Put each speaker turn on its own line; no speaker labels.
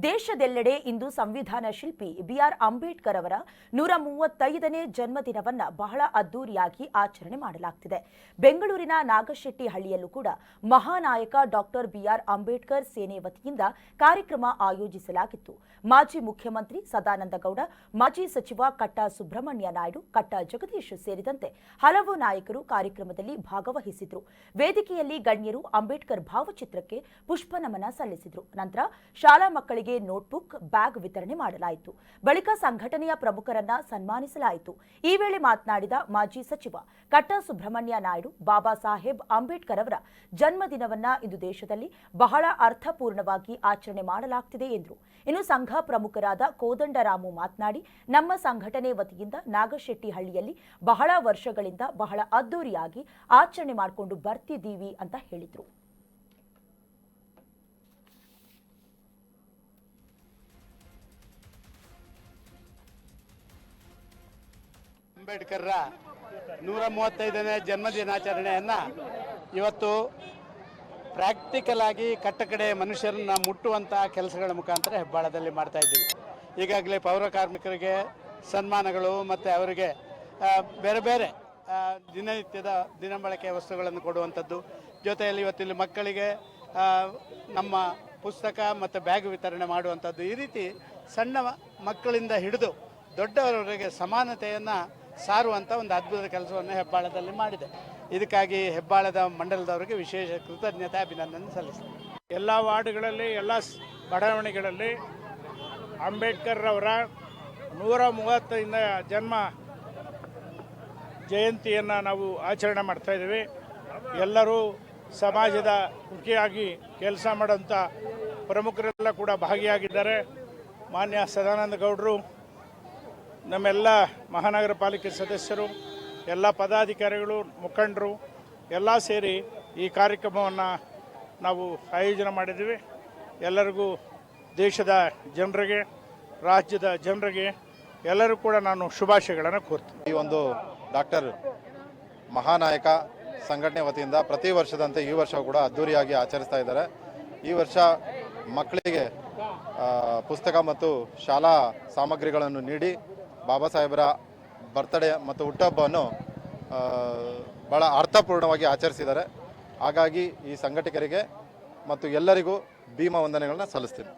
ದೇಶದೆಲ್ಲೆಡೆ ಇಂದು ಸಂವಿಧಾನ ಶಿಲ್ಪಿ ಬಿಆರ್ ಅಂಬೇಡ್ಕರ್ ಅವರ 135ನೇ ಜನ್ಮದಿನವನ್ನ ಬಹಳ ಅದ್ದೂರಿಯಾಗಿ ಆಚರಣೆ ಮಾಡಲಾಗುತ್ತಿದೆ. ಬೆಂಗಳೂರಿನ ನಾಗಶೆಟ್ಟಿಹಳ್ಳಿಯಲ್ಲೂ ಕೂಡ ಮಹಾನಾಯಕ ಡಾಕ್ಟರ್ ಬಿಆರ್ ಅಂಬೇಡ್ಕರ್ ಸೇನೆ ವತಿಯಿಂದ ಕಾರ್ಯಕ್ರಮ ಆಯೋಜಿಸಲಾಗಿತ್ತು. ಮಾಜಿ ಮುಖ್ಯಮಂತ್ರಿ ಸದಾನಂದ ಗೌಡ, ಮಾಜಿ ಸಚಿವ ಕಟ್ಟಾ ಸುಬ್ರಹ್ಮಣ್ಯ ನಾಯ್ಡು, ಕಟ್ಟಾ ಜಗದೀಶ್ ಸೇರಿದಂತೆ ಹಲವು ನಾಯಕರು ಕಾರ್ಯಕ್ರಮದಲ್ಲಿ ಭಾಗವಹಿಸಿದ್ರು. ವೇದಿಕೆಯಲ್ಲಿ ಗಣ್ಯರು ಅಂಬೇಡ್ಕರ್ ಭಾವಚಿತ್ರಕ್ಕೆ ಪುಷ್ಪನಮನ ಸಲ್ಲಿಸಿದರು. ನಂತರ ಶಾಲಾ ಮಕ್ಕಳಿಗೆ ನೋಟ್ಬುಕ್, ಬ್ಯಾಗ್ ವಿತರಣೆ ಮಾಡಲಾಯಿತು. ಬಳಿಕ ಸಂಘಟನೆಯ ಪ್ರಮುಖರನ್ನ ಸನ್ಮಾನಿಸಲಾಯಿತು. ಈ ವೇಳೆ ಮಾತನಾಡಿದ ಮಾಜಿ ಸಚಿವ ಕಟ್ಟಾ ಸುಬ್ರಹ್ಮಣ್ಯ ನಾಯ್ಡು, ಬಾಬಾ ಸಾಹೇಬ್ ಅಂಬೇಡ್ಕರ್ ಅವರ ಜನ್ಮದಿನವನ್ನ ಇಂದು ದೇಶದಲ್ಲಿ ಬಹಳ ಅರ್ಥಪೂರ್ಣವಾಗಿ ಆಚರಣೆ ಮಾಡಲಾಗುತ್ತಿದೆ ಎಂದರು. ಇನ್ನು ಸಂಘ ಪ್ರಮುಖರಾದ ಕೋದಂಡರಾಮು ಮಾತನಾಡಿ, ನಮ್ಮ ಸಂಘಟನೆ ವತಿಯಿಂದ ನಾಗಶೆಟ್ಟಿಹಳ್ಳಿಯಲ್ಲಿ ಬಹಳ ವರ್ಷಗಳಿಂದ ಬಹಳ ಅದ್ದೂರಿಯಾಗಿ ಆಚರಣೆ ಮಾಡಿಕೊಂಡು ಬರ್ತಿದ್ದೀವಿ ಅಂತ ಹೇಳಿದರು.
ಅಂಬೇಡ್ಕರ್ರ 135ನೇ ಜನ್ಮದಿನಾಚರಣೆಯನ್ನ ಇವತ್ತು ಪ್ರಾಕ್ಟಿಕಲ್ ಆಗಿ ಕಟ್ಟಕಡೆ ಮನುಷ್ಯರನ್ನ ಮುಟ್ಟುವಂಥ ಕೆಲಸಗಳ ಮುಖಾಂತರ ಹೆಬ್ಬಾಳದಲ್ಲಿ ಮಾಡ್ತಾ ಇದ್ದೀವಿ. ಈಗಾಗಲೇ ಪೌರ ಕಾರ್ಮಿಕರಿಗೆ ಸನ್ಮಾನಗಳು ಮತ್ತು ಅವರಿಗೆ ಬೇರೆ ಬೇರೆ ದಿನನಿತ್ಯದ ದಿನಬಳಕೆಯ ವಸ್ತುಗಳನ್ನು ಕೊಡುವಂಥದ್ದು, ಜೊತೆಯಲ್ಲಿ ಇವತ್ತಿಲ್ಲಿ ಮಕ್ಕಳಿಗೆ ನಮ್ಮ ಪುಸ್ತಕ ಮತ್ತು ಬ್ಯಾಗ್ ವಿತರಣೆ ಮಾಡುವಂಥದ್ದು, ಈ ರೀತಿ ಸಣ್ಣ ಮಕ್ಕಳಿಂದ ಹಿಡಿದು ದೊಡ್ಡವರವರೆಗೆ ಸಮಾನತೆಯನ್ನು ಸಾರುವಂಥ ಒಂದು ಅದ್ಭುತ ಕೆಲಸವನ್ನು ಹೆಬ್ಬಾಳದಲ್ಲಿ ಮಾಡಿದೆ. ಇದಕ್ಕಾಗಿ ಹೆಬ್ಬಾಳದ ಮಂಡಲದವರಿಗೆ ವಿಶೇಷ ಕೃತಜ್ಞತೆ, ಅಭಿನಂದನೆ ಸಲ್ಲಿಸ್ತೀನಿ.
ಎಲ್ಲ ವಾರ್ಡ್ಗಳಲ್ಲಿ, ಎಲ್ಲ ಬಡಾವಣೆಗಳಲ್ಲಿ ಅಂಬೇಡ್ಕರ್ ಅವರ 135ನೇ ಜನ್ಮ ಜಯಂತಿಯನ್ನು ನಾವು ಆಚರಣೆ ಮಾಡ್ತಾಯಿದ್ದೀವಿ. ಎಲ್ಲರೂ ಸಮಾಜದ ಮುಖಿಯಾಗಿ ಕೆಲಸ ಮಾಡೋಂಥ ಪ್ರಮುಖರೆಲ್ಲ ಕೂಡ ಭಾಗಿಯಾಗಿದ್ದಾರೆ. ಮಾನ್ಯ ಸದಾನಂದ ಗೌಡರು, ನಮ್ಮೆಲ್ಲ ಮಹಾನಗರ ಪಾಲಿಕೆ ಸದಸ್ಯರು, ಎಲ್ಲ ಪದಾಧಿಕಾರಿಗಳು, ಮುಖಂಡರು ಎಲ್ಲ ಸೇರಿ ಈ ಕಾರ್ಯಕ್ರಮವನ್ನು ನಾವು ಆಯೋಜನೆ ಮಾಡಿದ್ದೀವಿ. ಎಲ್ಲರಿಗೂ, ದೇಶದ ಜನರಿಗೆ, ರಾಜ್ಯದ ಜನರಿಗೆ ಎಲ್ಲರೂ ಕೂಡ ನಾನು ಶುಭಾಶಯಗಳನ್ನು ಕೋರ್ತೀನಿ.
ಈ ಒಂದು ಡಾಕ್ಟರ್ ಮಹಾನಾಯಕ ಸಂಘಟನೆ ವತಿಯಿಂದ ಪ್ರತಿ ವರ್ಷದಂತೆ ಈ ವರ್ಷ ಕೂಡ ಅದ್ದೂರಿಯಾಗಿ ಆಚರಿಸ್ತಾ ಇದ್ದಾರೆ. ಈ ವರ್ಷ ಮಕ್ಕಳಿಗೆ ಪುಸ್ತಕ ಮತ್ತು ಶಾಲಾ ಸಾಮಗ್ರಿಗಳನ್ನು ನೀಡಿ ಬಾಬಾ ಸಾಹೇಬರ ಬರ್ತ್ಡೇ ಮತ್ತು ಹುಟ್ಟುಹಬ್ಬವನ್ನು ಭಾಳ ಅರ್ಥಪೂರ್ಣವಾಗಿ ಆಚರಿಸಿದ್ದಾರೆ. ಹಾಗಾಗಿ ಈ ಸಂಘಟಕರಿಗೆ ಮತ್ತು ಎಲ್ಲರಿಗೂ ಭೀಮ ವಂದನೆಗಳನ್ನ ಸಲ್ಲಿಸ್ತೀನಿ.